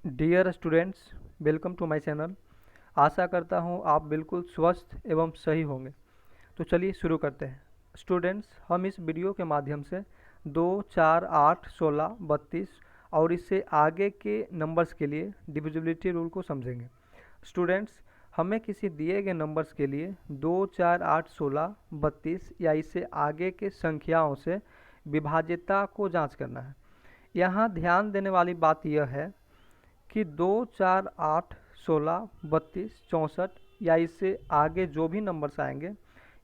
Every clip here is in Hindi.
Dear students, welcome to my channel. आशा करता हूँ आप बिल्कुल स्वस्थ एवं सही होंगे। तो चलिए शुरू करते हैं। स्टूडेंट्स, हम इस वीडियो के माध्यम से 2, 4, 8, 16, 32 और इससे आगे के नंबर्स के लिए डिविजिबिलिटी रूल को समझेंगे। स्टूडेंट्स, हमें किसी दिए गए नंबर्स के लिए 2, 4, 8, 16, 32 या इससे आगे के संख्याओं से विभाज्यता को जांच करना है। यहाँ ध्यान देने वाली बात यह है कि 2, 4, 8, 16, 32, 64 या इससे आगे जो भी नंबर्स आएंगे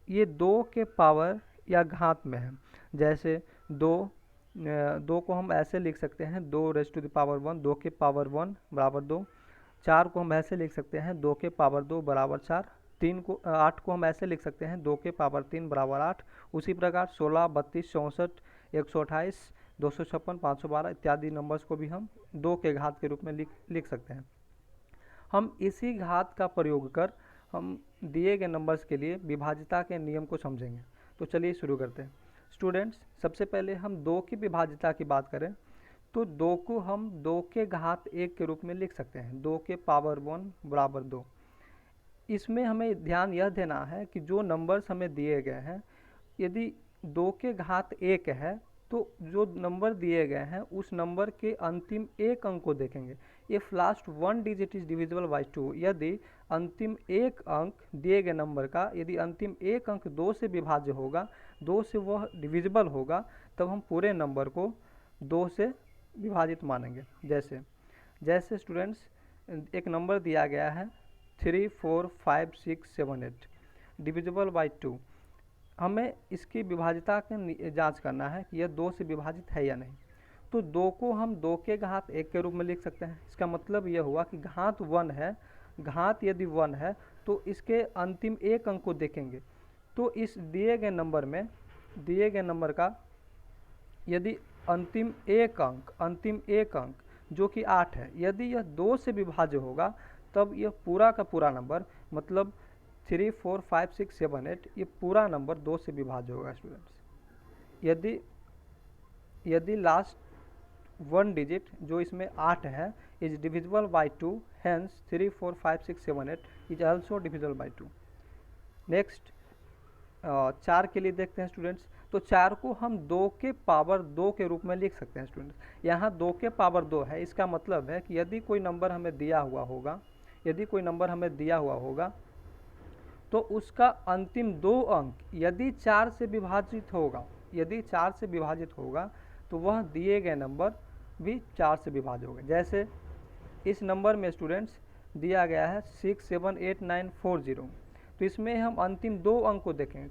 ये 2 के पावर या घात में है। जैसे 2 को हम ऐसे लिख सकते हैं 2 रेज़ टू द पावर 1, 2 के पावर 1 बराबर 2। 4 को हम ऐसे लिख सकते हैं 2 के पावर 2 बराबर 4। 8 को हम ऐसे लिख सकते हैं 2 के पावर 3 बराबर 8। उसी प्रकार 16, 32, 64, 128, 256, 512 इत्यादि नंबर्स को भी हम 2 के घात के रूप में लिख सकते हैं। हम इसी घात का प्रयोग कर हम दिए गए नंबर्स के लिए विभाज्यता के नियम को समझेंगे। तो चलिए शुरू करते हैं। स्टूडेंट्स, सबसे पहले हम 2 की विभाज्यता की बात करें तो 2 को हम 2 के घात 1 के रूप में लिख सकते हैं। 2 के पावर 1 बराबर 2। इसमें हमें ध्यान यह देना है कि जो नंबर्स हमें दिए गए हैं, यदि 2 के घात 1 है तो जो नंबर दिए गए हैं उस नंबर के अंतिम एक अंक को देखेंगे। If last one digit is divisible by 2, यदि अंतिम एक अंक दिए गए नंबर का, यदि अंतिम एक अंक 2 से विभाज्य होगा, 2 से वह डिविजिबल होगा, तब हम पूरे नंबर को 2 से विभाजित मानेंगे। जैसे स्टूडेंट्स, एक नंबर दिया गया है 3, 4, 5, 6, 7, 8 डिविजिबल बाई 2। हमें इसकी विभाज्यता की जांच करना है कि यह 2 से विभाजित है या नहीं। तो 2 को हम 2 के घात 1 के रूप में लिख सकते हैं। इसका मतलब यह हुआ कि घात 1 है, घात यदि 1 है तो इसके अंतिम एक अंक को देखेंगे। तो इस दिए गए नंबर का यदि अंतिम एक अंक जो कि 8 है, यदि यह 2 से विभाज्य होगा, तब यह पूरा का पूरा नंबर, मतलब 3, 4, 5, 6, 7, 8 ये पूरा नंबर 2 से विभाज्य होगा। स्टूडेंट्स, यदि लास्ट वन डिजिट जो इसमें 8 है is divisible by 2, hence 3, 4, 5, 6, 7, 8 is also divisible by 2। Next 4 के लिए देखते हैं स्टूडेंट्स। तो 4 को हम 2 के पावर 2 के रूप में लिख सकते हैं। स्टूडेंट्स, यहाँ 2 के पावर 2 है। इसका मतलब है कि यदि कोई नंबर हमें दिया हुआ होगा तो उसका अंतिम 2 अंक यदि 4 से विभाजित होगा तो वह दिए गए नंबर भी 4 से विभाज्य होगा। जैसे इस नंबर में स्टूडेंट्स दिया गया है 67894 तो इसमें हम अंतिम 2 अंक को देखेंगे।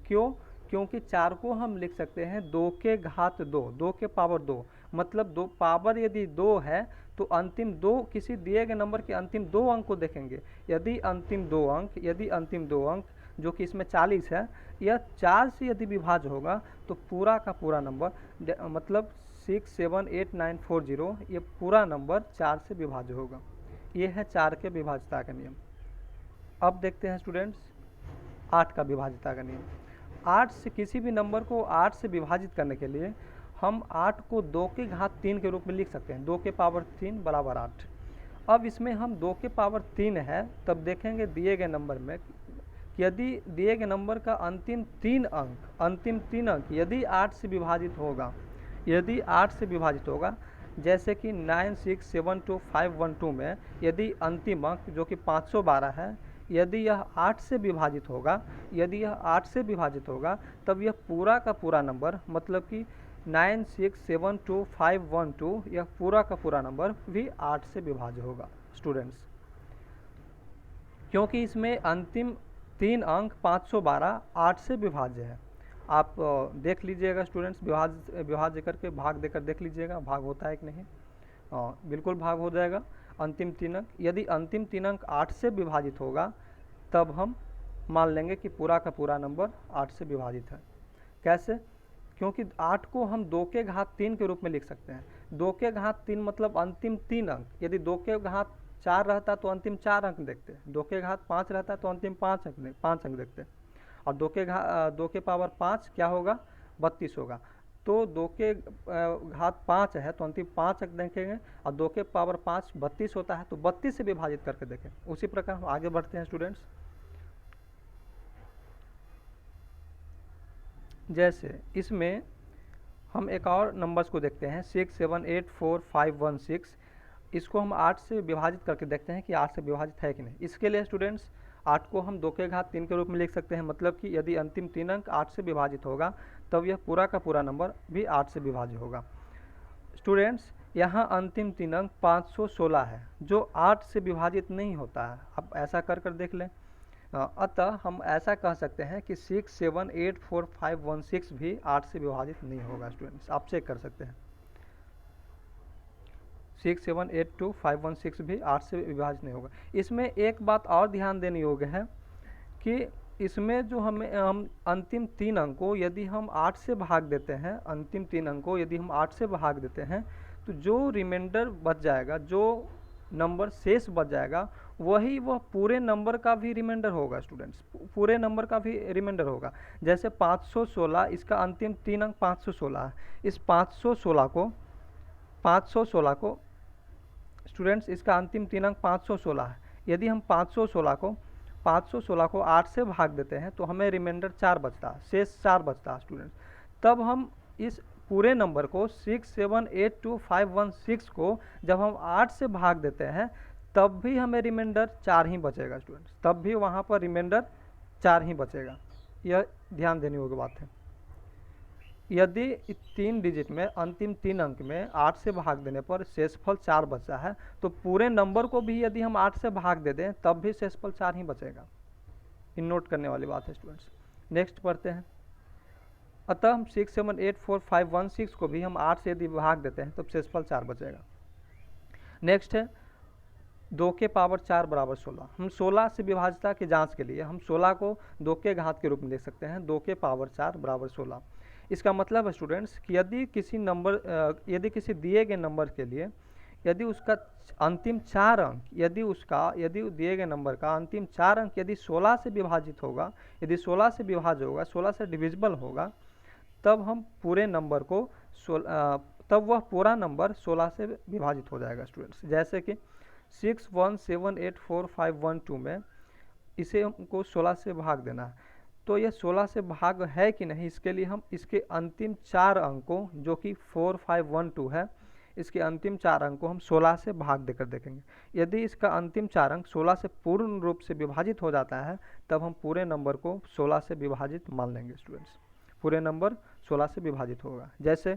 क्योंकि 4 को हम लिख सकते हैं 2 के घात 2, 2 के पावर 2, मतलब 2 पावर यदि 2 है तो अंतिम 2 किसी दिए गए नंबर के अंतिम 2 अंक को देखेंगे। यदि अंतिम दो अंक जो कि इसमें 40 है, यह 4 से यदि विभाज्य होगा तो पूरा का पूरा नंबर, मतलब 67894 ये पूरा नंबर 4 से विभाज्य होगा। ये है 4 के विभाज्यता का नियम। अब देखते हैं स्टूडेंट्स 8 का विभाज्यता का नियम। 8 से किसी भी नंबर को 8 से विभाजित करने के लिए हम 8 को 2 के घात 3 के रूप में लिख सकते हैं। 2 के पावर 3 बराबर 8। अब इसमें हम 2 के पावर 3 है, तब देखेंगे दिए गए नंबर में कि यदि दिए गए नंबर का अंतिम 3 अंक यदि 8 से विभाजित होगा, जैसे कि 9672512 में यदि अंतिम अंक जो कि 512 है, यदि यह 8 से विभाजित होगा तब यह पूरा का पूरा नंबर, मतलब कि 9672512 यह पूरा का पूरा नंबर भी 8 से विभाज्य होगा। स्टूडेंट्स, क्योंकि इसमें अंतिम 3 अंक 512 8 से विभाज्य है। आप देख लीजिएगा स्टूडेंट्स, विभाज्य करके भाग देकर देख लीजिएगा भाग होता है कि नहीं। बिल्कुल भाग हो जाएगा। अंतिम 3 अंक, यदि अंतिम 3 अंक 8 से विभाजित होगा तब हम मान लेंगे कि पूरा का पूरा नंबर 8 से विभाजित है। कैसे? क्योंकि 8 को हम 2 के घात 3 के रूप में लिख सकते हैं। 2 के घात 3 मतलब अंतिम 3 अंक। यदि 2 के घात 4 रहता तो अंतिम 4 अंक देखते। 2 के घात 5 रहता तो अंतिम 5 अंक देखते। और 2 के पावर 5 क्या होगा? 32 होगा। तो 2 के घात 5 है तो अंतिम 5 अंक देखेंगे, और 2 के पावर 5 32 होता है, तो 32 से विभाजित करके देखें। उसी प्रकार हम आगे बढ़ते हैं स्टूडेंट्स। जैसे इसमें हम एक और नंबर्स को देखते हैं 6 7 8 4 5 1 6। इसको हम 8 से विभाजित करके देखते हैं कि 8 से विभाजित है कि नहीं। इसके लिए स्टूडेंट्स 8 को हम 2 के घात 3 के रूप में लिख सकते हैं, मतलब कि यदि अंतिम 3 अंक 8 से विभाजित होगा तब यह पूरा का पूरा नंबर भी 8 से विभाज्य होगा। स्टूडेंट्स यहाँ अंतिम 3 अंक 516 है जो 8 से विभाजित नहीं होता है। आप ऐसा कर कर देख लें। अतः हम ऐसा कह सकते हैं कि 6 7 8 4 5 1 6 भी 8 से विभाजित नहीं होगा। स्टूडेंट्स आप चेक कर सकते हैं, 6 7 8 2 5 1 6 भी 8 से विभाजित नहीं होगा। इसमें एक बात और ध्यान देने योग्य है कि इसमें जो हम अंतिम 3 अंक को यदि हम 8 से भाग देते हैं, अंतिम 3 अंक को यदि हम 8 से भाग देते हैं, तो जो रिमाइंडर बच जाएगा, जो नंबर शेष बच जाएगा, वह पूरे नंबर का भी रिमाइंडर होगा। स्टूडेंट्स पूरे नंबर का भी रिमाइंडर होगा। जैसे 516, इसका अंतिम 3 अंक 516 है। इस 516 को स्टूडेंट्स इसका अंतिम 3 अंक 516 है। यदि हम 516 को 8 से भाग देते हैं तो हमें रिमाइंडर 4 बचता है, शेष 4 बचता है। स्टूडेंट्स तब हम इस पूरे नंबर को 6 7 8 2 5 1 6 को जब हम 8 से भाग देते हैं तब भी हमें रिमाइंडर 4 ही बचेगा। स्टूडेंट्स तब भी वहाँ पर रिमाइंडर 4 ही बचेगा। यह ध्यान देने योग्य बात है। यदि 3 डिजिट में अंतिम 3 अंक में 8 से भाग देने पर शेषफल 4 बचा है, तो पूरे नंबर को भी यदि हम 8 से भाग दे दें तब भी शेषफल 4 ही बचेगा। इन नोट करने वाली बात है स्टूडेंट्स। नेक्स्ट पढ़ते हैं। अतः हम 6 7 8 4 5 1 6 को भी हम 8 से यदि भाग देते हैं तब शेषफल 4 बचेगा। नेक्स्ट है 2 के पावर 4 बराबर 16। हम 16 से विभाज्यता की जांच के लिए हम 16 को 2 के घात के रूप में लिख सकते हैं, 2 के पावर 4 बराबर 16। इसका मतलब है स्टूडेंट्स कि यदि किसी दिए गए नंबर के लिए यदि उसका अंतिम 4 अंक यदि दिए गए नंबर का अंतिम 4 अंक यदि 16 से विभाजित होगा, यदि 16 से विभाज्य होगा, 16 से डिविजिबल होगा, तब हम पूरे नंबर को तब वह पूरा नंबर 16 से विभाजित हो जाएगा। स्टूडेंट्स जैसे कि 6 1 7 8 4 5 1 2 में इसे हमको 16 से भाग देना है, तो यह 16 से भाग है कि नहीं, इसके लिए हम इसके अंतिम 4 अंकों जो कि 4 5 1 2 है, इसके अंतिम 4 अंक को हम 16 से भाग देकर देखेंगे। यदि इसका अंतिम 4 अंक 16 से पूर्ण रूप से विभाजित हो जाता है तब हम पूरे नंबर को 16 से विभाजित मान लेंगे। स्टूडेंट्स पूरे नंबर 16 से विभाजित होगा। जैसे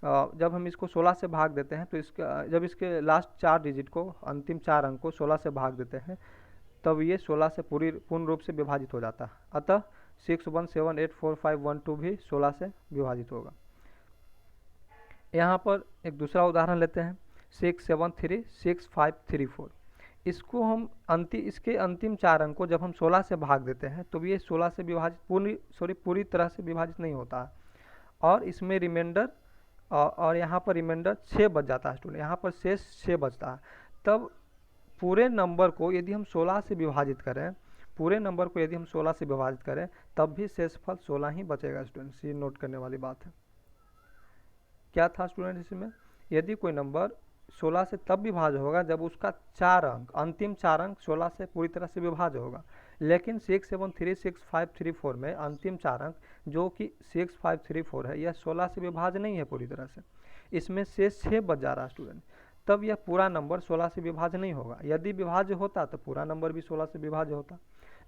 जब हम इसको 16 से भाग देते हैं तो जब इसके लास्ट 4 डिजिट को अंतिम 4 अंक को 16 से भाग देते हैं तब ये 16 से पूर्ण रूप से विभाजित हो जाता है। अतः 6 1 7 8 4 5 1 2 भी 16 से विभाजित होगा। यहाँ पर एक दूसरा उदाहरण लेते हैं 6 7 3 6 5 3 4। इसको हम इसके अंतिम 4 अंक को जब हम 16 से भाग देते हैं तो ये 16 से विभाजित पूरी तरह से विभाजित नहीं होता है, और इसमें रिमाइंडर और यहाँ पर रिमाइंडर 6 बच जाता है। स्टूडेंट यहाँ पर शेष 6 बचता है। तब पूरे नंबर को यदि हम 16 से विभाजित करें, तब भी शेषफल 16 ही बचेगा। स्टूडेंट्स ये नोट करने वाली बात है। क्या था स्टूडेंट इसमें, यदि कोई नंबर 16 से तब विभाज्य होगा जब उसका 4 अंक अंतिम 4 अंक 16 से पूरी तरह से विभाज्य होगा, लेकिन 6 7 3 6 5 3 4 में अंतिम 4 अंक जो कि 6 5 3 4 है, यह 16 से विभाज्य नहीं है पूरी तरह से, इसमें शेष 6 बच जा रहा है। स्टूडेंट तब यह पूरा नंबर 16 से विभाज्य नहीं होगा। यदि विभाज्य होता तो पूरा नंबर भी 16 से विभाज्य होता,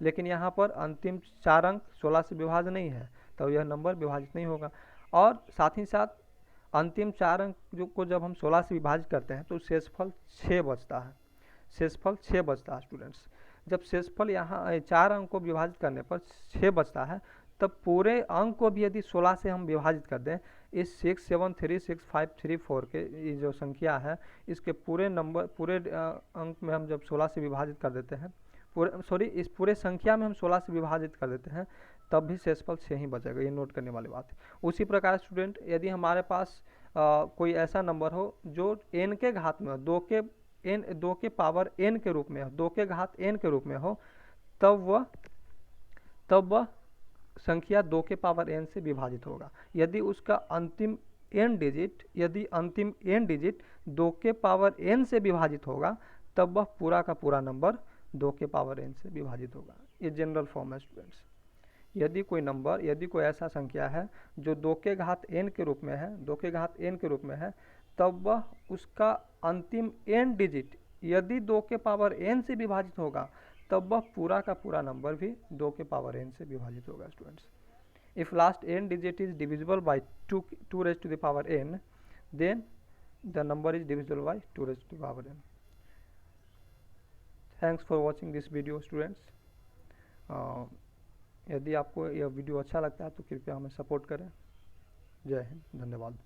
लेकिन यहाँ पर अंतिम 4 अंक 16 से विभाज्य नहीं है, तब यह नंबर विभाजित नहीं होगा। और साथ ही साथ अंतिम 4 अंक को जब हम 16 से विभाजित करते हैं तो शेषफल 6 बचता है, स्टूडेंट्स जब शेषफल यहाँ 4 अंक को विभाजित करने पर 6 बचता है, तब पूरे अंक को भी यदि 16 से हम विभाजित कर दें, इस 6 7 3 6 5 3 4 के ये जो संख्या है, इसके पूरे अंक में हम जब 16 से विभाजित कर देते हैं, इस पूरे संख्या में हम 16 से विभाजित कर देते हैं, तब भी शेषफल 6 ही बचेगा। ये नोट करने वाली बात है। उसी प्रकार स्टूडेंट यदि हमारे पास कोई ऐसा नंबर हो जो n के घात में हो, 2 के पावर n के रूप में हो, 2 के घात n के रूप में हो, तब वह संख्या 2 के पावर n से विभाजित होगा, यदि उसका अंतिम n डिजिट 2 के पावर n से विभाजित होगा, तब वह पूरा का पूरा नंबर 2 के पावर n से विभाजित होगा। ये जनरल फॉर्म है स्टूडेंट्स। यदि कोई ऐसा संख्या है जो 2 के घात n के रूप में है, तब वह उसका अंतिम n डिजिट यदि 2 के पावर n से विभाजित होगा, तब वह पूरा का पूरा नंबर भी 2 के पावर n से विभाजित होगा students. If last n digit is divisible by 2 raised to the power n, then the number is divisible by 2 raised to the power n. Thanks for watching this video students. यदि आपको यह वीडियो अच्छा लगता है तो कृपया हमें सपोर्ट करें। जय हिंद, धन्यवाद।